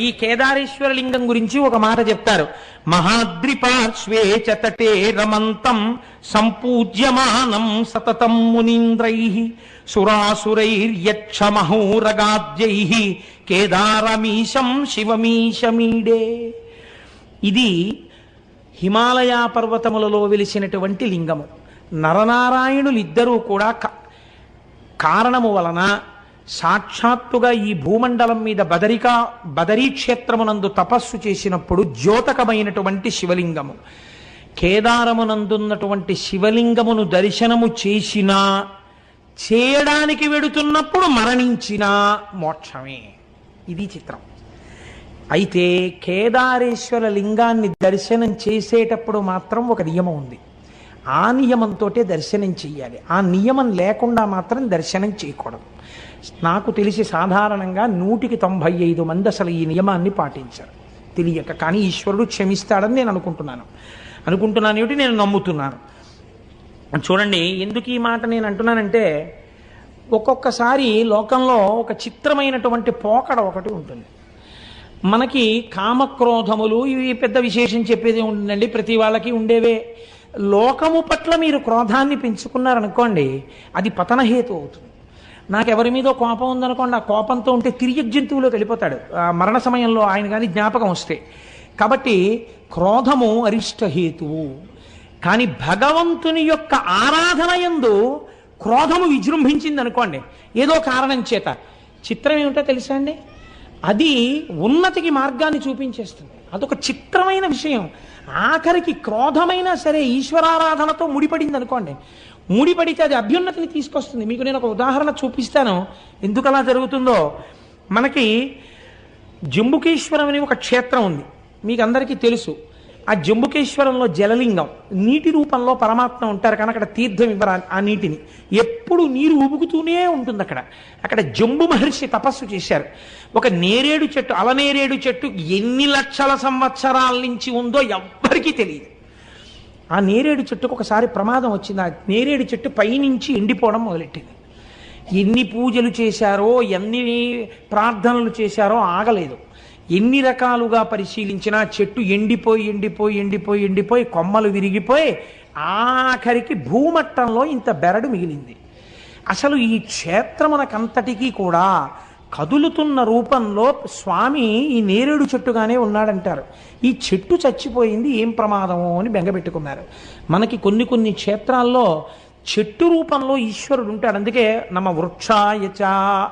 ఈ కేదారేశ్వర లింగం గురించి ఒక మాట చెప్తారు. మహాద్రి పార్శ్వే చతటే రమంతం సంపూజ్యమానం సతతం మునీంద్రైః సురాసురైర్యక్ష మహోరగాద్యైః కేదారమీశం శివమీశమీడే. ఇది హిమాలయ పర్వతములలో వెలిసినటువంటి లింగము. నరనారాయణులిద్దరూ కూడా కారణము వలన సాక్షాత్తుగా ఈ భూమండలం మీద బదరీ క్షేత్రమునందు తపస్సు చేసినప్పుడు ద్యోతకమైనటువంటి శివలింగము. కేదారమునందున్నటువంటి శివలింగమును దర్శనము చేసినా, చేయడానికి వెడుతున్నప్పుడు మరణించినా మోక్షమే. ఇది చిత్రం. అయితే కేదారేశ్వర లింగాన్ని దర్శనం చేసేటప్పుడు మాత్రం ఒక నియమం ఉంది. ఆ నియమంతో దర్శనం చెయ్యాలి. ఆ నియమం లేకుండా మాత్రం దర్శనం చేయకూడదు. నాకు తెలిసి సాధారణంగా 195 మంది అసలు ఈ నియమాన్ని పాటించారు తెలియక. కానీ ఈశ్వరుడు క్షమిస్తాడని నేను అనుకుంటున్నాను ఏమిటి, నేను నమ్ముతున్నాను. చూడండి, ఎందుకు ఈ మాట నేను అంటున్నానంటే, ఒక్కొక్కసారి లోకంలో ఒక చిత్రమైనటువంటి పోకడ ఒకటి ఉంటుంది. మనకి కామక్రోధములు ఇవి పెద్ద విశేషం చెప్పేది ఉంటుందండి, ప్రతి వాళ్ళకి ఉండేవే. లోకము పట్ల మీరు క్రోధాన్ని పెంచుకున్నారనుకోండి, అది పతనహేతు అవుతుంది. నాకు ఎవరి మీదో కోపం ఉందనుకోండి, ఆ కోపంతో ఉంటే తిరిగి జంతువులోకి వెళ్ళిపోతాడు మరణ సమయంలో ఆయన కానీ జ్ఞాపకం వస్తే. కాబట్టి క్రోధము అరిష్టహేతువు. కానీ భగవంతుని యొక్క ఆరాధన యందు క్రోధము విజృంభించింది అనుకోండి ఏదో కారణం చేత, చిత్రం ఏమిటో తెలుసా అండి, అది ఉన్నతికి మార్గాన్ని చూపించేస్తుంది. అదొక చిత్రమైన విషయం. ఆఖరికి క్రోధమైనా సరే ఈశ్వరారాధనతో ముడిపడింది అనుకోండి, ముడిపడితే అది అభ్యున్నతిని తీసుకొస్తుంది. మీకు నేను ఒక ఉదాహరణ చూపిస్తాను ఎందుకు అలా జరుగుతుందో. మనకి జంబుకేశ్వరం అనే ఒక క్షేత్రం ఉంది, మీకు అందరికీ తెలుసు. ఆ జంబుకేశ్వరంలో జలలింగం, నీటి రూపంలో పరమాత్మ ఉంటారు. కానీ అక్కడ తీర్థం ఇవ్వరు ఆ నీటిని, ఎప్పుడు నీరు ఉబుకుతూనే ఉంటుంది. అక్కడ జంబు మహర్షి తపస్సు చేశారు. ఒక నేరేడు చెట్టు, అలనేరేడు చెట్టు ఎన్ని లక్షల సంవత్సరాల నుంచి ఉందో ఎవ్వరికీ తెలియదు. ఆ నేరేడు చెట్టుకు ఒకసారి ప్రమాదం వచ్చింది. ఆ నేరేడు చెట్టు పైనుంచి ఎండిపోవడం మొదలెట్టింది. ఎన్ని పూజలు చేశారో, ఎన్ని ప్రార్థనలు చేశారో ఆగలేదు. ఎన్ని రకాలుగా పరిశీలించినా చెట్టు ఎండిపోయి కొమ్మలు విరిగిపోయి ఆఖరికి భూమట్టంలో ఇంత బెరడు మిగిలింది. అసలు ఈ క్షేత్రమునకంతటికీ కూడా కదులుతున్న రూపంలో స్వామి ఈ నేరేడు చెట్టుగానే ఉన్నాడంటారు. ఈ చెట్టు చచ్చిపోయింది, ఏం ప్రమాదమో అని బెంగపెట్టుకున్నారు. మనకి కొన్ని క్షేత్రాల్లో చెట్టు రూపంలో ఈశ్వరుడు ఉంటాడు. అందుకే నమ వృక్షాయచ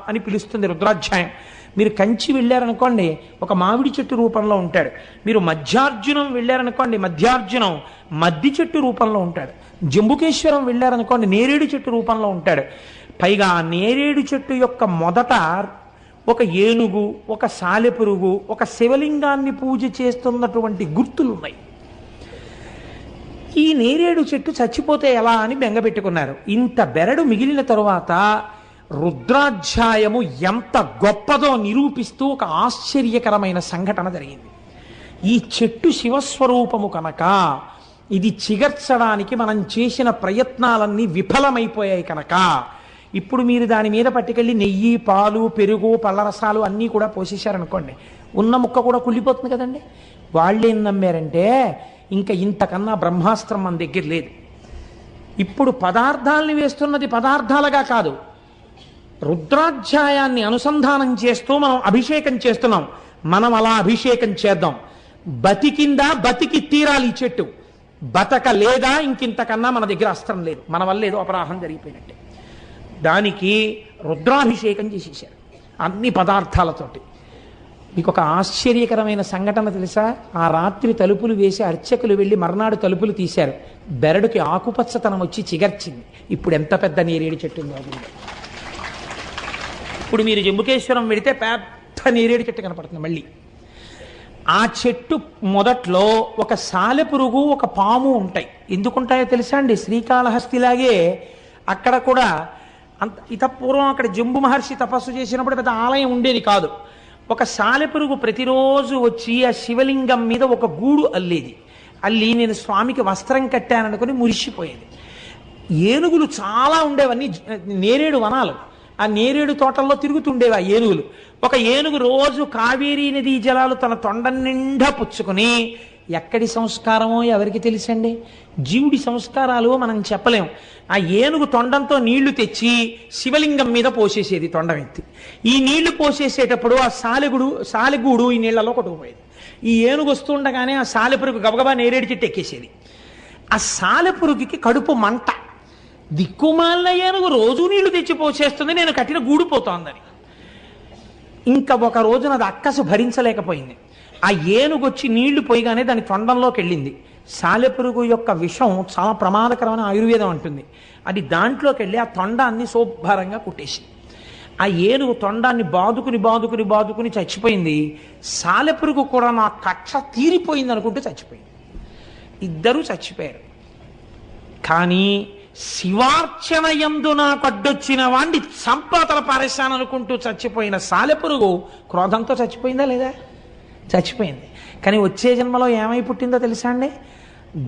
అని పిలుస్తుంది రుద్రాధ్యాయం. మీరు కంచి వెళ్ళారనుకోండి, ఒక మామిడి చెట్టు రూపంలో ఉంటాడు. మీరు మధ్యార్జునం వెళ్ళారనుకోండి, మధ్యార్జునం మద్ది చెట్టు రూపంలో ఉంటాడు. జంబుకేశ్వరం వెళ్ళారనుకోండి, నేరేడు చెట్టు రూపంలో ఉంటాడు. పైగా నేరేడు చెట్టు యొక్క మొదట ఒక ఏనుగు, ఒక సాలెపురుగు, ఒక శివలింగాన్ని పూజ చేస్తున్నటువంటి గుర్తులున్నాయి. ఈ నేరేడు చెట్టు చచ్చిపోతే ఎలా అని బెంగపెట్టుకున్నారు. ఇంత బెరడు మిగిలిన తరువాత రుద్రాధ్యాయము ఎంత గొప్పదో నిరూపిస్తూ ఒక ఆశ్చర్యకరమైన సంఘటన జరిగింది. ఈ చెట్టు శివస్వరూపము కనుక ఇది చిగర్చడానికి మనం చేసిన ప్రయత్నాలన్నీ విఫలమైపోయాయి కనుక ఇప్పుడు మీరు దాని మీద పట్టుకెళ్ళి నెయ్యి, పాలు, పెరుగు, పళ్ళరసాలు అన్నీ కూడా పోసేశారనుకోండి, ఉన్న ముక్క కూడా కుళ్ళిపోతుంది కదండి. వాళ్ళేం నమ్మారంటే, ఇంకా ఇంతకన్నా బ్రహ్మాస్త్రం మన దగ్గర లేదు. ఇప్పుడు పదార్థాలని వేస్తున్నది పదార్థాలుగా కాదు, రుద్రాధ్యాయాన్ని అనుసంధానం చేస్తూ మనం అభిషేకం చేస్తున్నాం. మనం అలా అభిషేకం చేద్దాం. బతికిందా, బతికి తీరాలి ఈ చెట్టు. బతక లేదా ఇంకింతకన్నా మన దగ్గర అస్త్రం లేదు. మన వల్ల ఏదో అపరాహం జరిగిపోయినట్టే. దానికి రుద్రాభిషేకం చేసేసారు అన్ని పదార్థాలతోటి. మీకు ఒక ఆశ్చర్యకరమైన సంఘటన తెలుసా? ఆ రాత్రి తలుపులు వేసి అర్చకులు వెళ్ళి మర్నాడు తలుపులు తీశారు. బెరడుకి ఆకుపచ్చతనం వచ్చి చిగర్చింది. ఇప్పుడు ఎంత పెద్ద నేరేడు చెట్టు ఉందో. ఇప్పుడు మీరు జంబుకేశ్వరం వెళితే పెద్ద నేరేడు చెట్టు కనపడుతుంది. మళ్ళీ ఆ చెట్టు మొదట్లో ఒక సాలెపురుగు, ఒక పాము ఉంటాయి. ఎందుకుంటాయో తెలుసా అండి? శ్రీకాళహస్తిలాగే అక్కడ కూడా ఇతపూర్వం అక్కడ జంబు మహర్షి తపస్సు చేసినప్పుడు పెద్ద ఆలయం ఉండేది కాదు. ఒక సాలెపురుగు ప్రతిరోజు వచ్చి ఆ శివలింగం మీద ఒక గూడు అల్లేది. అల్లి నేను స్వామికి వస్త్రం కట్టాననుకుని మురిసిపోయేది. ఏనుగులు చాలా ఉండేవన్నీ నేరేడు వనాలు. ఆ నేరేడు తోటల్లో తిరుగుతుండేవి ఆ ఏనుగులు. ఒక ఏనుగు రోజు కావేరీ నదీ జలాలు తన తొండ నిండా పుచ్చుకుని, ఎక్కడి సంస్కారమో ఎవరికి తెలుసండి, జీవుడి సంస్కారాలు మనం చెప్పలేం. ఆ ఏనుగు తొండంతో నీళ్లు తెచ్చి శివలింగం మీద పోసేసేది తొండం ఎత్తి. ఈ నీళ్లు పోసేసేటప్పుడు ఆ సాలెగూడు ఈ నీళ్లలో కొట్టుకుపోయేది. ఈ ఏనుగు వస్తుండగానే ఆ సాలెపురుగు గబగబా నేరేడు చెట్టు ఎక్కేసేది. ఆ సాలెపురుగుకి కడుపు మంట, దిక్కుమాలిన ఏనుగు రోజు నీళ్లు తెచ్చి పోసేస్తుంది, నేను కట్టిన గూడు పోతోందని. ఇంకా ఒక రోజున అది అక్కసు భరించలేకపోయింది. ఆ ఏనుగు వచ్చి నీళ్లు పోయిగానే దాని తొండంలోకి వెళ్ళింది. సాలెపురుగు యొక్క విషం చాలా ప్రమాదకరమైన ఆయుర్వేదం అంటుంది. అది దాంట్లోకి వెళ్ళి ఆ తొండాన్ని శుభ్రంగా కుట్టేసింది. ఆ ఏనుగు తొండాన్ని బాదుకుని చచ్చిపోయింది. సాలెపురుగు కూడా నా కక్ష తీరిపోయింది అనుకుంటూ చచ్చిపోయింది. ఇద్దరూ చచ్చిపోయారు. కానీ శివార్చన యందు నాకు అడ్డొచ్చిన వాణ్ణి సంపాతల పారేశాననుకుంటూ చచ్చిపోయిన సాలెపురుగు క్రోధంతో చచ్చిపోయిందా లేదా? చచ్చిపోయింది. కానీ వచ్చే జన్మలో ఏమై పుట్టిందో తెలుసా అండి?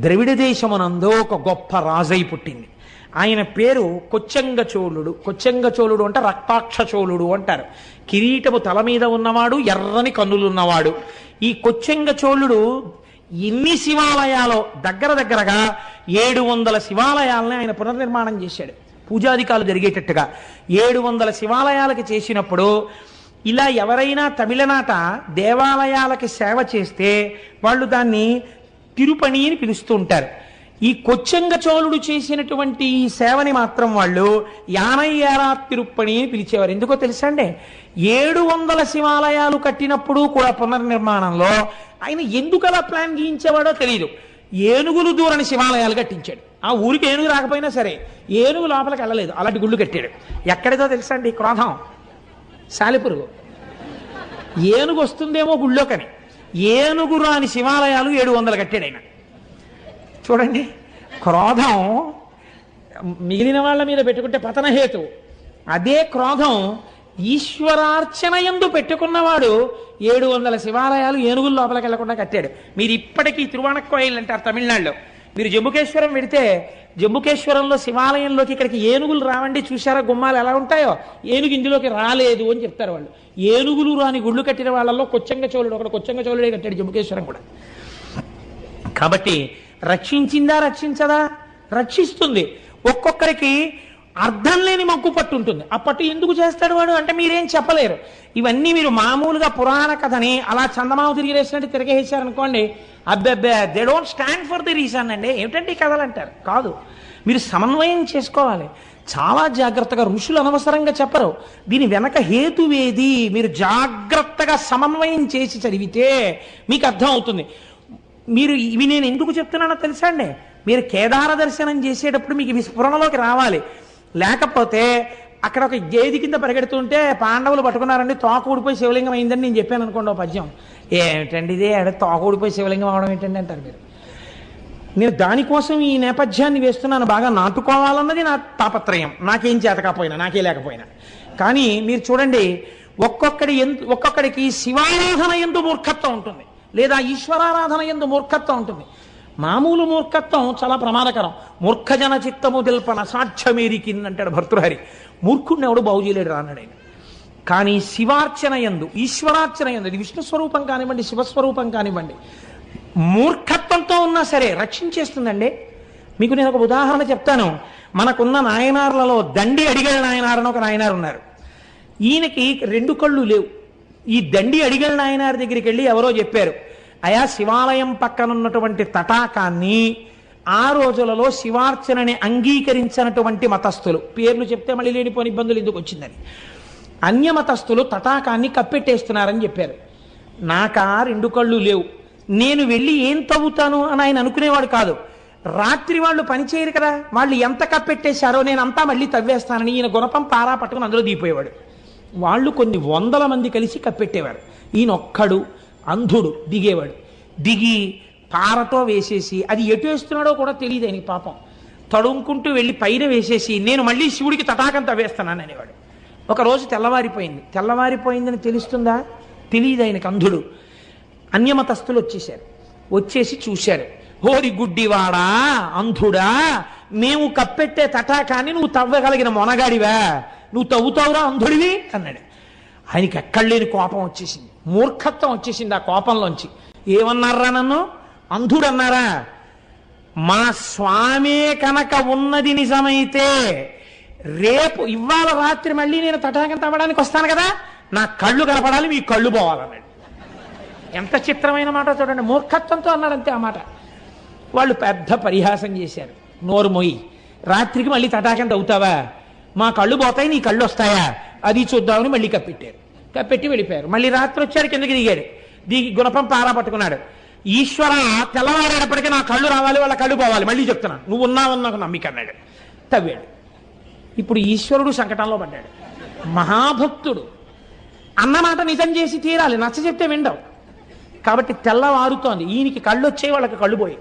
ద్రవిడ దేశమునందు ఒక గొప్ప రాజై పుట్టింది. ఆయన పేరు కొచ్చంగ చోళుడు. కొచ్చంగ చోళుడు అంటే రక్తాక్ష చోళుడు అంటారు. కిరీటము తల మీద ఉన్నవాడు, ఎర్రని కన్నులున్నవాడు. ఈ కొచ్చంగ చోళుడు ఎన్ని శివాలయాలో దగ్గరగా 700 శివాలయాలని ఆయన పునర్నిర్మాణం చేశాడు. పూజాధికాలు జరిగేటట్టుగా 700 శివాలయాలకి చేసినప్పుడు ఇలా ఎవరైనా తమిళనాట దేవాలయాలకి సేవ చేస్తే వాళ్ళు దాన్ని తిరుపణి అని పిలుస్తూ ఉంటారు. ఈ కొచ్చంగ చోళుడు చేసినటువంటి ఈ సేవని మాత్రం వాళ్ళు యానయ్యారా తిరుప్పణి అని పిలిచేవారు. ఎందుకో తెలుసా అండి? 700 శివాలయాలు కట్టినప్పుడు కూడా పునర్నిర్మాణంలో ఆయన ఎందుకు అలా ప్లాన్ గీయించేవాడో తెలియదు. ఏనుగులు దూరని శివాలయాలు కట్టించాడు. ఆ ఊరికి ఏనుగు రాకపోయినా సరే ఏనుగు లోపలికి వెళ్ళలేదు, అలాంటి గుళ్ళు కట్టాడు. ఎక్కడిదో తెలుసా అండి క్రోధం? సాలెపురుగు. ఏనుగు వస్తుందేమో గుళ్ళోకని ఏనుగు రాని శివాలయాలు 700 కట్టాడు ఆయన. చూడండి, క్రోధం మిగిలిన వాళ్ళ మీద పెట్టుకుంటే పతనహేతు. అదే క్రోధం ఈశ్వరార్చన యందు పెట్టుకున్నవాడు 700 శివాలయాలు ఏనుగుల లోపలికి వెళ్లకుండా కట్టాడు. మీరు ఇప్పటికీ తిరువాణక్కోయిల్ అంటారు తమిళనాడులో. మీరు జంబుకేశ్వరం వెడితే జంబుకేశ్వరంలో శివాలయంలోకి ఇక్కడికి ఏనుగులు రావండి, చూసారా గుమ్మాలు ఎలా ఉంటాయో, ఏనుగు ఇందులోకి రాలేదు అని చెప్తారు వాళ్ళు. ఏనుగులు రాని గుళ్ళు కట్టిన వాళ్ళలో కొచ్చంగ చోళుడు ఒకడు. కొచ్చంగ చోళుడే కట్టాడు జంబుకేశ్వరం కూడా. కాబట్టి రక్షించిందా రక్షించదా? రక్షిస్తుంది. ఒక్కొక్కరికి అర్థం లేని మగ్గు పట్టు ఉంటుంది. ఆ పట్టు ఎందుకు చేస్తాడు వాడు అంటే మీరేం చెప్పలేరు. ఇవన్నీ మీరు మామూలుగా పురాణ కథని అలా చందమామ తిరిగేసినట్టు తిరిగేసారనుకోండి, అబ్బెబ్బే they don't stand for the reason అండి, ఏమిటంటే ఈ కథలు అంటారు. కాదు, మీరు సమన్వయం చేసుకోవాలి చాలా జాగ్రత్తగా. ఋషులు అనవసరంగా చెప్పరు. దీని వెనక హేతువేది మీరు జాగ్రత్తగా సమన్వయం చేసి చదివితే మీకు అర్థం అవుతుంది. మీరు ఇవి నేను ఎందుకు చెప్తున్నానో తెలుసా అండి? మీరు కేదార దర్శనం చేసేటప్పుడు మీకు విస్ఫురణలోకి రావాలి. లేకపోతే అక్కడ ఒక గేది కింద పరిగెడుతుంటే పాండవులు పట్టుకున్నారండి, తోక ఊడిపోయి శివలింగం అయిందని నేను చెప్పాను అనుకోండి ఓ పద్యం. ఏమిటండి ఇదే తోక ఊడిపోయి శివలింగం అవడం ఏంటండి అంటారు మీరు. నేను దానికోసం ఈ నేపథ్యాన్ని వేస్తున్నాను. బాగా నాటుకోవాలన్నది నా తాపత్రయం, నాకేం చేతకపోయినా నాకే లేకపోయినా. కానీ మీరు చూడండి, ఒక్కొక్కడికి శివారాధన యందు మూర్ఖత్వం ఉంటుంది, లేదా ఈశ్వరారాధన యందు మూర్ఖత్వం ఉంటుంది. మామూలు మూర్ఖత్వం చాలా ప్రమాదకరం. మూర్ఖజన చిత్తము తెల్పన సాధ్యమేరికింది అంటాడు భర్తృహరి. మూర్ఖుడిని ఎవడు బాగు చేయలేడు అన్నాడు ఆయన. కానీ శివార్చన యందు, ఈశ్వరార్చన యందు, ఇది విష్ణు స్వరూపం కానివ్వండి, శివస్వరూపం కానివ్వండి, మూర్ఖత్వంతో ఉన్నా సరే రక్షించేస్తుందండి. మీకు నేను ఒక ఉదాహరణ చెప్తాను. మనకున్న నాయనార్లలో దండి అడిగల నాయనారని ఒక నాయనారు ఉన్నారు. ఈయనకి 2 కళ్ళు లేవు. ఈ దండి అడిగల నాయనారి దగ్గరికి వెళ్ళి ఎవరో చెప్పారు, అయా శివాలయం పక్కనున్నటువంటి తటాకాన్ని ఆ రోజులలో శివార్చనని అంగీకరించినటువంటి మతస్థులు, పేర్లు చెప్తే మళ్ళీ లేనిపోని ఇబ్బందులు ఎందుకు వచ్చిందని, అన్యమతస్థులు తటాకాన్ని కప్పెట్టేస్తున్నారని చెప్పారు. నాకా 2 కళ్ళు లేవు, నేను వెళ్ళి ఏం తవ్వుతాను అని ఆయన అనుకునేవాడు కాదు. రాత్రి వాళ్ళు పనిచేయరు కదా, వాళ్ళు ఎంత కప్పెట్టేశారో నేనంతా మళ్ళీ తవ్వేస్తానని ఈయన గుణపం పారా పట్టుకుని అందులో దిగిపోయేవాడు. వాళ్ళు కొన్ని 100 మంది కలిసి కప్పెట్టేవారు. ఈయన ఒక్కడు అంధుడు దిగేవాడు. దిగి పారతో వేసేసి అది ఎటు వేస్తున్నాడో కూడా తెలియదు ఆయనకి పాపం. తడుముకుంటూ వెళ్ళి పైన వేసేసి నేను మళ్ళీ శివుడికి తటాకం తవ్వేస్తున్నాను అనేవాడు. ఒకరోజు తెల్లవారిపోయిందని తెలుస్తుందా? తెలియదు ఆయనకు, అంధుడు. అన్యమతస్థులు వచ్చేసి చూశారు. హోరి గుడ్డివాడా, అంధుడా, మేము కప్పెట్టే తటాకాన్ని నువ్వు తవ్వగలిగిన మొనగాడివా, నువ్వు తవ్వుతావురా అంధుడివి అన్నాడు. ఆయనకి ఎక్కడ లేని కోపం వచ్చేసింది, మూర్ఖత్వం వచ్చేసింది ఆ కోపంలోంచి. ఏమన్నారా నన్ను అంధుడు అన్నారా? మా స్వామే కనుక ఉన్నది నిజమైతే రేపు ఇవాళ రాత్రి మళ్ళీ నేను తటాకం తవ్వడానికి వస్తాను కదా, నా కళ్ళు కనపడాలి, మీ కళ్ళు పోవాలన్నాడు. ఎంత చిత్రమైన మాట చూడండి, మూర్ఖత్వంతో అన్నాడు అంతే ఆ మాట. వాళ్ళు పెద్ద పరిహాసం చేశారు, నోరు మొయ్యి, రాత్రికి మళ్ళీ తటాకం తవ్వుతావా, మా కళ్ళు పోతాయి నీ కళ్ళు వస్తాయా, అది చూద్దామని మళ్ళీ కప్పెట్టారు. కప్పెట్టి వెళ్ళిపోయారు. మళ్ళీ రాత్రి వచ్చారు, కిందకి దిగాడు, దిగి గుణపం పారా పట్టుకున్నాడు. ఈశ్వర తెల్లవారేటప్పటికీ నా కళ్ళు రావాలి, వాళ్ళ కళ్ళు పోవాలి, మళ్ళీ చెప్తున్నాను నువ్వు ఉన్నావని నాకు నమ్మిక అన్నాడు. తవ్వాడు. ఇప్పుడు ఈశ్వరుడు సంకటంలో పడ్డాడు. మహాభక్తుడు అన్నమాట నిజం చేసి తీరాలి, నచ్చ చెప్తే విండవు. కాబట్టి తెల్లవారుతోంది, ఈయనకి కళ్ళు వచ్చాయి, వాళ్ళకి కళ్ళు పోయి,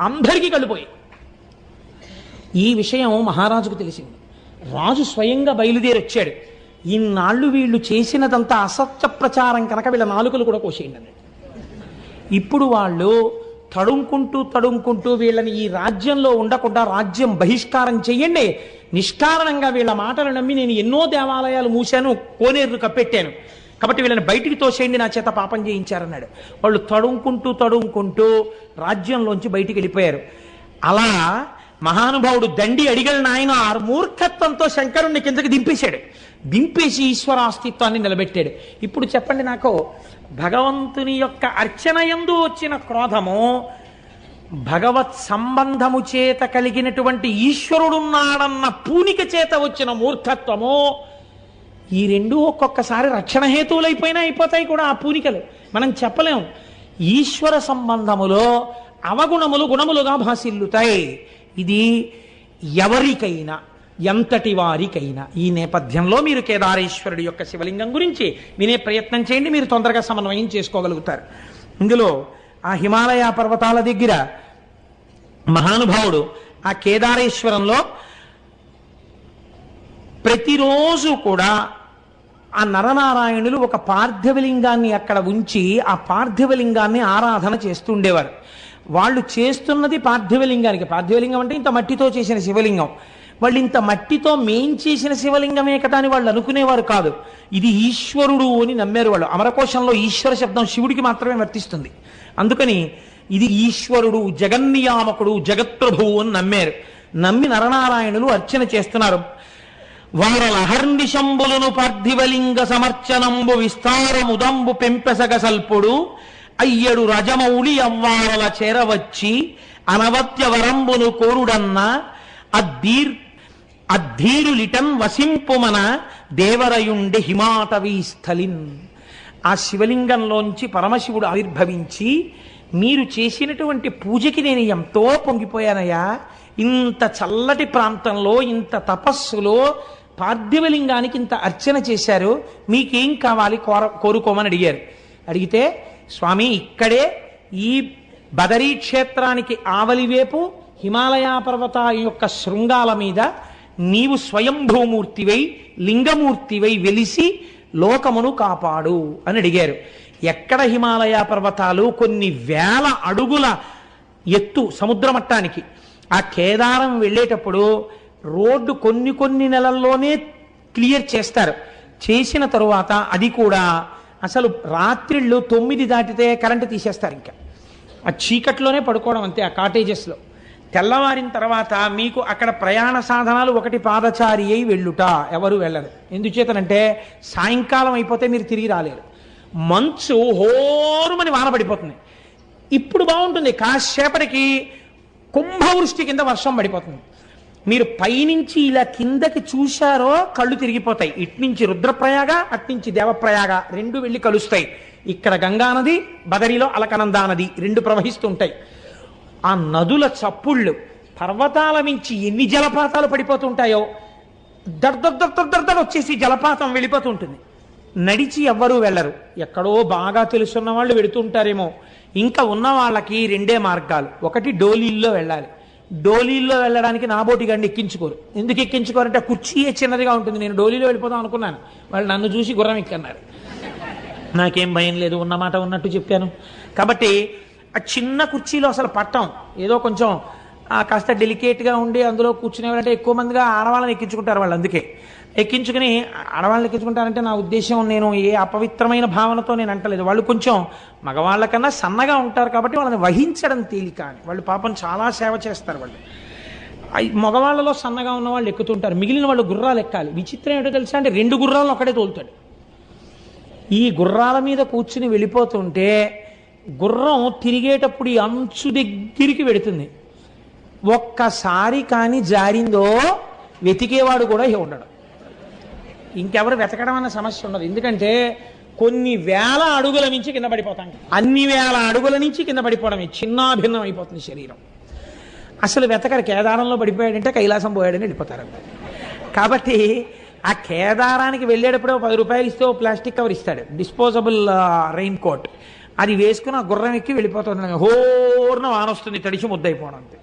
అందరికీ కళ్ళు పోయి. ఈ విషయం మహారాజుకు తెలిసింది. రాజు స్వయంగా బయలుదేరి వచ్చాడు. ఇన్నాళ్ళు వీళ్ళు చేసినదంతా అసత్య ప్రచారం కనుక వీళ్ళ నాలుకలు కూడా కోసేయండి అన్నాడు. ఇప్పుడు వాళ్ళు తడుంకుంటూ వీళ్ళని ఈ రాజ్యంలో ఉండకుండా రాజ్యం బహిష్కారం చెయ్యండి, నిష్కారణంగా వీళ్ళ మాటలు నమ్మి నేను ఎన్నో దేవాలయాలు మూశాను, కోనేరులు కప్పెట్టాను, కాబట్టి వీళ్ళని బయటికి తోసేయండి, నా చేత పాపం చేయించారన్నాడు. వాళ్ళు తడుంకుంటూ రాజ్యంలోంచి బయటికి వెళ్ళిపోయారు. అలా మహానుభావుడు దండి అడిగల నాయన మూర్ఖత్వంతో శంకరుణ్ణి కిందకి దింపేశాడు. దింపేసి ఈశ్వర అస్తిత్వాన్ని నిలబెట్టాడు. ఇప్పుడు చెప్పండి నాకు, భగవంతుని యొక్క అర్చన యందు వచ్చిన క్రోధము, భగవత్ సంబంధము చేత కలిగినటువంటి ఈశ్వరుడున్నాడన్న పూనిక చేత వచ్చిన మూర్ఖత్వము, ఈ రెండు ఒక్కొక్కసారి రక్షణ హేతువులైపోయినా అయిపోతాయి కూడా ఆ పూనికలు. మనం చెప్పలేం. ఈశ్వర సంబంధములో అవగుణములు గుణములుగా భాసిల్లుతాయి. ఇది ఎవరికైనా, ఎంతటి వారికైనా. ఈ నేపథ్యంలో మీరు కేదారేశ్వరుడి యొక్క శివలింగం గురించి వినే ప్రయత్నం చేయండి, మీరు తొందరగా సమన్వయం చేసుకోగలుగుతారు. ఇందులో ఆ హిమాలయ పర్వతాల దగ్గర మహానుభావుడు ఆ కేదారేశ్వరంలో ప్రతిరోజు కూడా ఆ నరనారాయణులు ఒక పార్థివలింగాన్ని అక్కడ ఉంచి ఆ పార్థివలింగాన్ని ఆరాధన చేస్తుండేవారు. వాళ్ళు చేస్తున్నది పార్థివలింగానికి. పార్థివలింగం అంటే ఇంత మట్టితో చేసిన శివలింగం. వాళ్ళు ఇంత మట్టితో మేం చేసిన శివలింగమే కదా అని వాళ్ళు అనుకునేవారు కాదు. ఇది ఈశ్వరుడు అని నమ్మారు వాళ్ళు. అమరకోశంలో ఈశ్వర శబ్దం శివుడికి మాత్రమే వర్తిస్తుంది. అందుకని ఇది ఈశ్వరుడు, జగన్నియామకుడు, జగత్ప్రభువు అని నమ్మారు. నమ్మి నరనారాయణులు అర్చన చేస్తున్నారు. వారలహర్నిశంబులను పార్థివలింగ సమర్చనంబు విస్తారముదంబు పెంపెసగ సల్పుడు అయ్యడు రజమౌళి అవ్వారల చేరవచ్చి అనవత్య వరంబును కోరుడన్న అద్ధీరులిటన్ వసింపుమన దేవరయుండి హిమాటవీ స్థలిన్. ఆ శివలింగంలోంచి పరమశివుడు ఆవిర్భవించి, మీరు చేసినటువంటి పూజకి నేను ఎంతో పొంగిపోయానయ్యా, ఇంత చల్లటి ప్రాంతంలో ఇంత తపస్సులో పార్థివలింగానికి ఇంత అర్చన చేశారు, మీకేం కావాలి కోరుకోమని అడిగారు. అడిగితే స్వామి ఇక్కడే ఈ బదరీ క్షేత్రానికి ఆవలివేపు హిమాలయ పర్వత యొక్క శృంగాల మీద నీవు స్వయంభూమూర్తివై లింగమూర్తివై వెలిసి లోకమును కాపాడు అని అడిగారు. ఎక్కడ హిమాలయ పర్వతాలు? కొన్ని వేల అడుగుల ఎత్తు సముద్ర మట్టానికి. ఆ కేదారం వెళ్ళేటప్పుడు రోడ్డు కొన్ని నెలల్లోనే క్లియర్ చేస్తారు. చేసిన తరువాత అది కూడా అసలు రాత్రిళ్ళు 9 దాటితే కరెంటు తీసేస్తారు. ఇంకా ఆ చీకట్లోనే పడుకోవడం అంతే ఆ కాటేజెస్లో. తెల్లవారిన తర్వాత మీకు అక్కడ ప్రయాణ సాధనాలు, ఒకటి పాదచారి అయి వెళ్ళుట, ఎవరు వెళ్ళరు. ఎందుచేతనంటే సాయంకాలం అయిపోతే మీరు తిరిగి రాలేరు. మంచు హోరుమని వాన పడిపోతుంది. ఇప్పుడు బాగుంటుంది, కాసేపటికి కుంభవృష్టి కింద వర్షం పడిపోతుంది. మీరు పైనుంచి ఇలా కిందకి చూశారో కళ్ళు తిరిగిపోతాయి. ఇట్నుంచి రుద్రప్రయాగ, అట్నుంచి దేవప్రయాగ రెండు వెళ్ళి కలుస్తాయి. ఇక్కడ గంగా నది, బదరిలో అలకనందా నది రెండు ప్రవహిస్తుంటాయి. ఆ నదుల చప్పుళ్ళు, పర్వతాల మించి ఎన్ని జలపాతాలు పడిపోతుంటాయో దర్దర్ వచ్చేసి జలపాతం వెళ్ళిపోతూ ఉంటుంది. నడిచి ఎవ్వరూ వెళ్ళరు. ఎక్కడో బాగా తెలుసున్న వాళ్ళు వెడుతుంటారేమో. ఇంకా ఉన్న వాళ్ళకి రెండే మార్గాలు. ఒకటి డోలీల్లో వెళ్ళాలి. డోలీల్లో వెళ్ళడానికి నాబోటి గండి ఎక్కించుకోరు. ఎందుకు ఎక్కించుకోరంటే కుర్చీయే చిన్నదిగా ఉంటుంది. నేను డోలీలో వెళ్ళిపోదాం అనుకున్నాను, వాళ్ళు నన్ను చూసి గుర్రం ఎక్కన్నారు. నాకేం భయం లేదు, ఉన్నమాట ఉన్నట్టు చెప్పాను. కాబట్టి ఆ చిన్న కుర్చీలో అసలు పట్టం, ఏదో కొంచెం కాస్త డెలికేట్గా ఉండి అందులో కూర్చునేవారంటే ఎక్కువ మందిగా ఆడవాళ్ళని ఎక్కించుకుంటారు వాళ్ళు. అందుకే ఎక్కించుకుని ఆడవాళ్ళని ఎక్కించుకుంటారంటే నా ఉద్దేశం నేను ఏ అపవిత్రమైన భావనతో నేను అంటలేదు. వాళ్ళు కొంచెం మగవాళ్ళకన్నా సన్నగా ఉంటారు కాబట్టి వాళ్ళని వహించడం తేలిక అని. వాళ్ళు పాపం చాలా సేవ చేస్తారు. వాళ్ళు మగవాళ్ళలో సన్నగా ఉన్న వాళ్ళు ఎక్కుతుంటారు, మిగిలిన వాళ్ళు గుర్రాలు ఎక్కాలి. విచిత్రం ఏంటో తెలుసా అంటే 2 గుర్రాలను ఒకటే తోలుతాడు. ఈ గుర్రాల మీద కూర్చుని వెళ్ళిపోతుంటే గుర్రం తిరిగేటప్పుడు ఈ అంచు దగ్గరికి వెడుతుంది. ఒక్కసారి కానీ జారిందో వెతికేవాడు కూడా ఉండడు. ఇంకెవరు వెతకడం అన్న సమస్య ఉండదు. ఎందుకంటే కొన్ని వేల అడుగుల నుంచి కింద పడిపోతాం. అన్ని వేల అడుగుల నుంచి కింద పడిపోవడమే, చిన్నాభిన్నం అయిపోతుంది శరీరం. అసలు వెతకరు. కేదారంలో పడిపోయాడంటే కైలాసం పోయాడని వెళ్ళిపోతారు. కాబట్టి ఆ కేదారానికి వెళ్ళేటప్పుడు 10 రూపాయలు ఇస్తే ప్లాస్టిక్ కవర్ ఇస్తాడు, డిస్పోజబుల్ రెయిన్ కోట్. అది వేసుకుని ఆ గుర్రం ఎక్కి వెళ్ళిపోతుంది. హోర్న వాన వస్తుంది, తడిచి ముద్దయిపోవడం అంతే.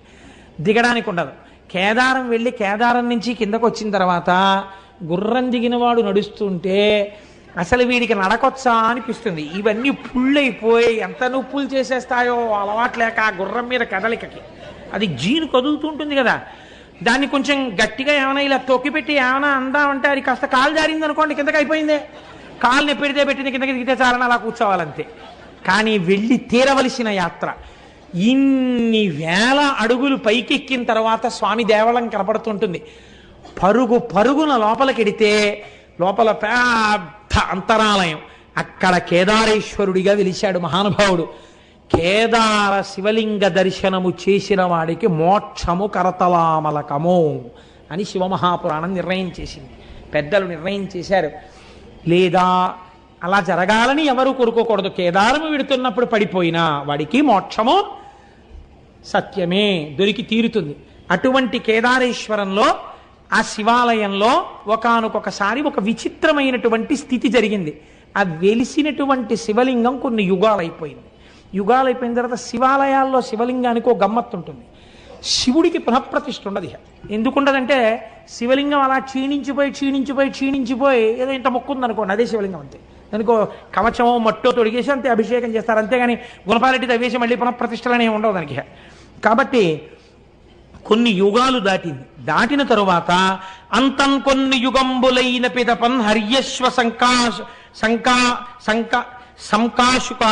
దిగడానికి ఉండదు. కేదారం వెళ్ళి కేదారం నుంచి కిందకు వచ్చిన తర్వాత గుర్రం దిగిన వాడు నడుస్తుంటే అసలు వీడికి నడకొచ్చా అనిపిస్తుంది. ఇవన్నీ పుళ్ళైపోయి ఎంత నొప్పులు చేసేస్తాయో అలవాట్లేక ఆ గుర్రం మీద కదలికకి. అది జీను కదులుతుంటుంది కదా, దాన్ని కొంచెం గట్టిగా ఏమైనా ఇలా తొక్కిపెట్టి ఏమైనా అందామంటే అది కాస్త కాలు జారింది అనుకోండి, కిందకి అయిపోయిందే. కాలు నెప్పెడితే పెట్టింది, కిందకి దిగితే చాలని అలా కూర్చోవాలంతే. కానీ వెళ్ళి తీరవలసిన యాత్ర. ఇన్ని వేల అడుగులు పైకెక్కిన తర్వాత స్వామి దేవళం కనపడుతుంటుంది. పరుగు పరుగున లోపలికెడితే లోపల పెద్ద అంతరాలయం. అక్కడ కేదారేశ్వరుడిగా వెలిశాడు మహానుభావుడు. కేదార శివలింగ దర్శనము చేసిన వాడికి మోక్షము కరతలామలకము అని శివమహాపురాణం నిర్ణయం చేసింది. పెద్దలు నిర్ణయం చేశారు. లేదా అలా జరగాలని ఎవరు కోరుకోకూడదు. కేదారము విడుతున్నప్పుడు పడిపోయినా వాడికి మోక్షము సత్యమే, దొరికి తీరుతుంది. అటువంటి కేదారేశ్వరంలో ఆ శివాలయంలో ఒకానొకసారి ఒక విచిత్రమైనటువంటి స్థితి జరిగింది. ఆ వెలిసినటువంటి శివలింగం కొన్ని యుగాలైపోయింది. యుగాలైపోయిన తర్వాత శివాలయాల్లో శివలింగానికి ఒక గమ్మత్తు ఉంటుంది. శివుడికి పునఃప్రతిష్ఠ ఉండదు. ఎందుకుండదంటే శివలింగం అలా క్షీణించిపోయి ఏదో ఇంత మొక్కుంది అనుకోండి, అదే శివలింగం అంతే. దానికో కవచమో మట్టో తొడిగేసి అంతే అభిషేకం చేస్తారు. అంతేగాని గుణపాలెట్టి తవ్వేసి మళ్ళీ పునఃప్రతిష్టలనే ఉండవు దానికి. కాబట్టి కొన్ని యుగాలు దాటిన తరువాత అంతం కొన్ని యుగంబులైన పిదపన్ హర్యశ్వ సంకాశుక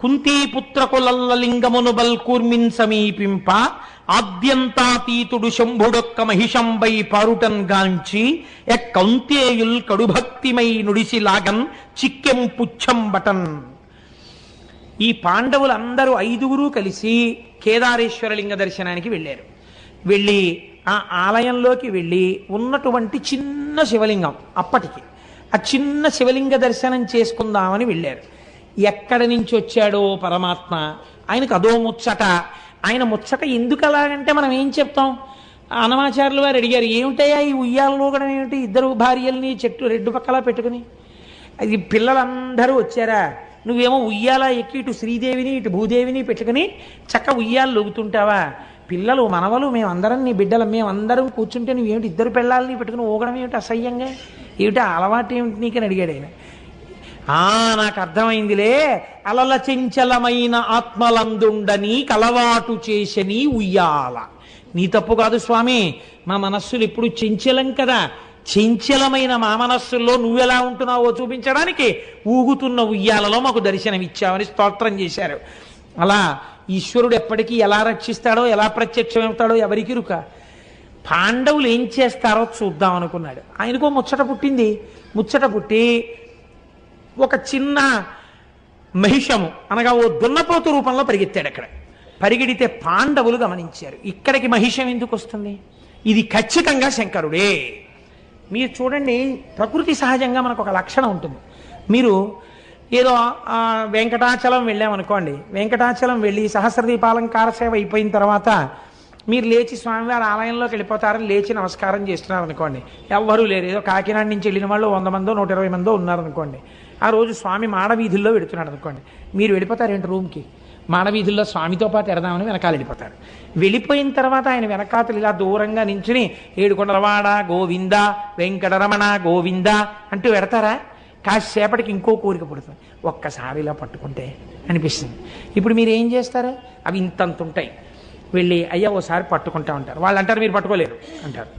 కుంతీపుత్రకులల్ల లింగమును బల్కూర్మిన్ సమీపింప ఆద్యంతాతీతుడు శంభుడొక్క మహిషంబై పారుటన్ గాంచి ఎక్కౌంతేయుల్ కడుభక్తిమై నుడిసి లాగన్ చిక్కెం పుచ్చం బటన్. ఈ పాండవులందరూ 5గురు కలిసి కేదారేశ్వర లింగ దర్శనానికి వెళ్ళారు. వెళ్ళి ఆ ఆలయంలోకి వెళ్ళి ఉన్నటువంటి చిన్న శివలింగం, అప్పటికి ఆ చిన్న శివలింగ దర్శనం చేసుకుందామని వెళ్ళారు. ఎక్కడి నుంచి వచ్చాడో పరమాత్మ, ఆయనకు అదో ముచ్చట. ఆయన ముచ్చట ఎందుకు అలాగంటే మనం ఏం చెప్తాం? అనమాచార్యులు వారు అడిగారు, ఏమిటయ్యా ఈ ఉయ్యాలలో కూడా ఏమిటి, 2 భార్యల్ని చెట్టు 2 పక్కలా పెట్టుకుని? అది పిల్లలందరూ వచ్చారా, నువ్వేమో ఉయ్యాల ఎక్కి ఇటు శ్రీదేవిని ఇటు భూదేవిని పెట్టుకుని చక్క ఉయ్యాలు లొగుతుంటావా? పిల్లలు మనవలు మేమందరం నీ బిడ్డలు మేమందరం కూర్చుంటే నువ్వేమిటి 2 పిల్లల్ని పెట్టుకుని ఊగడం ఏమిటి అసహ్యంగా, ఏమిటి అలవాటు ఏమిటి నీకని అడిగాడు ఆయన. నాకు అర్థమైందిలే, అలల చెంచలమైన ఆత్మలందుండని కలవాటు చేసని ఉయ్యాల. నీ తప్పు కాదు స్వామి, మా మనస్సులు ఎప్పుడు చెంచలం కదా, చెంచలమైన మా మనస్సుల్లో నువ్వెలా ఉంటున్నావో చూపించడానికి ఊగుతున్న ఉయ్యాలలో మాకు దర్శనమిచ్చావని స్తోత్రం చేశారు. అలా ఈశ్వరుడు ఎప్పటికీ ఎలా రక్షిస్తాడో ఎలా ప్రత్యక్షమవుతాడో ఎవరికి రుక. పాండవులు ఏం చేస్తారో చూద్దాం అనుకున్నాడు. ఆయనకో ముచ్చట పుట్టింది. ముచ్చట పుట్టి ఒక చిన్న మహిషము అనగా ఓ దున్నపోతు రూపంలో పరిగెత్తాడు. అక్కడ పరిగెడితే పాండవులు గమనించారు, ఇక్కడికి మహిషం ఎందుకు వస్తుంది, ఇది ఖచ్చితంగా శంకరుడే. మీరు చూడండి, ప్రకృతి సహజంగా మనకు ఒక లక్షణం ఉంటుంది. మీరు ఏదో వెంకటాచలం వెళ్ళామనుకోండి, వెంకటాచలం వెళ్ళి సహస్రదీపాలంకార సేవ అయిపోయిన తర్వాత మీరు లేచి స్వామివారి ఆలయంలోకి వెళ్ళిపోతారని లేచి నమస్కారం చేస్తున్నారు అనుకోండి, ఎవ్వరూ లేరు. ఏదో కాకినాడ నుంచి వెళ్ళిన వాళ్ళు 100 మందో 120 మందో ఉన్నారనుకోండి. ఆ రోజు స్వామి మాడవీధుల్లో వెడుతున్నాడు అనుకోండి, మీరు వెళ్ళిపోతారేంటి రూమ్కి? మాడవీధుల్లో స్వామితో పాటు ఎడదామని వెనకాల వెళ్ళిపోతారు. వెళ్ళిపోయిన తర్వాత ఆయన వెనకాతలు ఇలా దూరంగా నించుని ఏడుకొండలవాడ గోవింద వెంకటరమణ గోవింద అంటూ పెడతారా? కాసేపటికి ఇంకో కోరిక పుడుతుంది, ఒక్కసారి ఇలా పట్టుకుంటే అనిపిస్తుంది. ఇప్పుడు మీరు ఏం చేస్తారు? అవి ఇంతంత ఉంటాయి. వెళ్ళి అయ్యా ఓసారి పట్టుకుంటా ఉంటారు. వాళ్ళు అంటారు మీరు పట్టుకోలేరు అంటారు.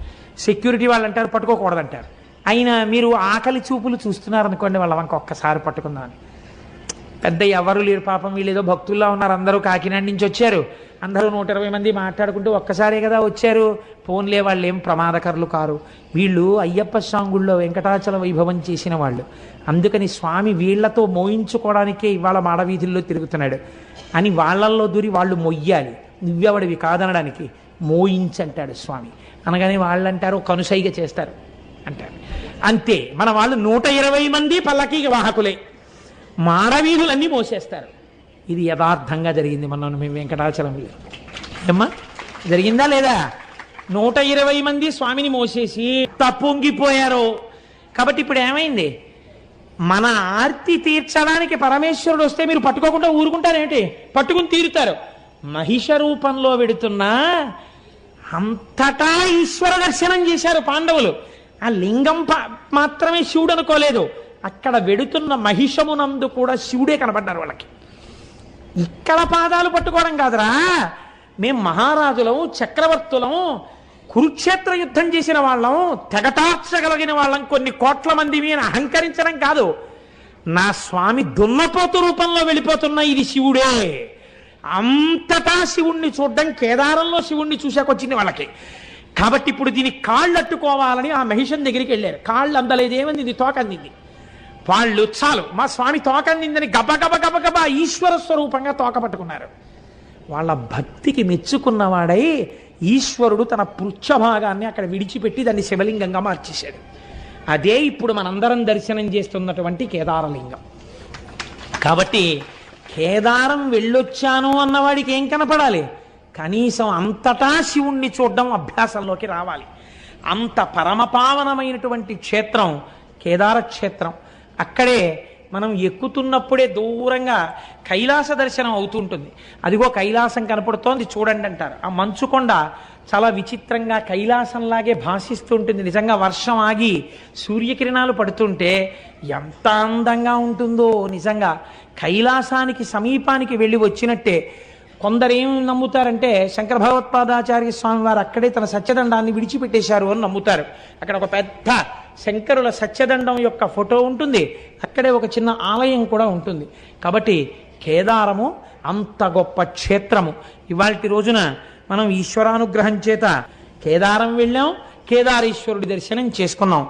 సెక్యూరిటీ వాళ్ళు అంటారు పట్టుకోకూడదంటారు. అయినా మీరు ఆకలి చూపులు చూస్తున్నారనుకోండి వాళ్ళ వంక ఒక్కసారి పట్టుకుందామని. పెద్ద ఎవరు లేరు పాపం, వీళ్ళు ఏదో భక్తుల్లా ఉన్నారు, అందరూ కాకినాడ నుంచి వచ్చారు, అందరూ 120 మంది మాట్లాడుకుంటూ ఒక్కసారే కదా వచ్చారు, ఫోన్లే వాళ్ళు ఏం ప్రమాదకరులు కారు, వీళ్ళు అయ్యప్ప స్వామి వెంకటాచల వైభవం చేసిన వాళ్ళు, అందుకని స్వామి వీళ్లతో మోయించుకోవడానికే ఇవాళ మాడవీధుల్లో తిరుగుతున్నాడు అని వాళ్ళల్లో దూరి వాళ్ళు మొయ్యాలి, నువ్వెవడివి కాదనడానికి, మోయించంటాడు స్వామి. అనగానే వాళ్ళు అంటారు కనుసైగ చేస్తారు అంటారు. అంతే, మన వాళ్ళు 120 మంది పల్లకీకి వాహకులే, మాడవీధులన్నీ మోసేస్తారు. ఇది యథార్థంగా జరిగింది మనం మేము వెంకటాచలంలో. ఏమ్మా జరిగిందా లేదా? 120 మంది స్వామిని మోసేసి తప్పొంగిపోయారు. కాబట్టి ఇప్పుడు ఏమైంది? మన ఆర్తి తీర్చడానికి పరమేశ్వరుడు వస్తే మీరు పట్టుకోకుండా ఊరుకుంటారేంటి? పట్టుకుని తీరుతారు. మహిష రూపంలో వెడుతున్నా అంతటా ఈశ్వర దర్శనం చేశారు పాండవులు. ఆ లింగం మాత్రమే శివుడు అనుకోలేదు, అక్కడ వెడుతున్న మహిషమునందు కూడా శివుడే కనబడ్డారు వాళ్ళకి. ఇక్కడ పాదాలు పట్టుకోవడం కాదురా, మేం మహారాజులం, చక్రవర్తులం, కురుక్షేత్ర యుద్ధం చేసిన వాళ్ళం, తెగటార్చగలిగిన వాళ్ళం, కొన్ని కోట్ల మంది మీద అహంకరించడం కాదు. నా స్వామి దున్నపోతు రూపంలో వెళ్ళిపోతున్న ఇది శివుడే. అంతటా శివుణ్ణి చూడడం, కేదారంలో శివుణ్ణి చూశాకొచ్చింది వాళ్ళకి. కాబట్టి ఇప్పుడు దీనికి కాళ్ళు అట్టుకోవాలని ఆ మహిషన్ దగ్గరికి వెళ్ళారు. కాళ్ళు అందలేదేమంది, ఇది తోక అందింది. వాళ్ళు చాలు మా స్వామి తోక అందిందని గబగబ గబగబ ఈశ్వర స్వరూపంగా తోక పట్టుకున్నారు. వాళ్ళ భక్తికి మెచ్చుకున్నవాడై ఈశ్వరుడు తన పృచ్ఛభాగాన్ని అక్కడ విడిచిపెట్టి దాన్ని శివలింగంగా మార్చేశాడు. అదే ఇప్పుడు మనందరం దర్శనం చేస్తున్నటువంటి కేదారలింగం. కాబట్టి కేదారం వెళ్ళొచ్చాను అన్నవాడికి ఏం కనపడాలి? కనీసం అంతటా శివుణ్ణి చూడడం అభ్యాసంలోకి రావాలి. అంత పరమపావనమైనటువంటి క్షేత్రం కేదార క్షేత్రం. అక్కడే మనం ఎక్కుతున్నప్పుడే దూరంగా కైలాస దర్శనం అవుతుంటుంది. అదిగో కైలాసం కనపడుతోంది చూడండి అంటారు. ఆ మంచుకొండ చాలా విచిత్రంగా కైలాసంలాగే భాషిస్తూ ఉంటుంది. నిజంగా వర్షం ఆగి సూర్యకిరణాలు పడుతుంటే ఎంత అందంగా ఉంటుందో. నిజంగా కైలాసానికి సమీపానికి వెళ్ళి వచ్చినట్టే. కొందరు ఏం నమ్ముతారంటే శంకర భగవత్పాదాచార్య స్వామి వారు అక్కడే తన సత్యదండాన్ని విడిచిపెట్టేశారు అని నమ్ముతారు. అక్కడ ఒక పెద్ద శంకరుల సత్యదండం యొక్క ఫోటో ఉంటుంది, అక్కడే ఒక చిన్న ఆలయం కూడా ఉంటుంది. కాబట్టి కేదారము అంత గొప్ప క్షేత్రము. ఇవాల్టి రోజున మనం ఈశ్వరానుగ్రహం చేత కేదారం వెళ్ళాం, కేదారేశ్వరుడి దర్శనం చేసుకున్నాం.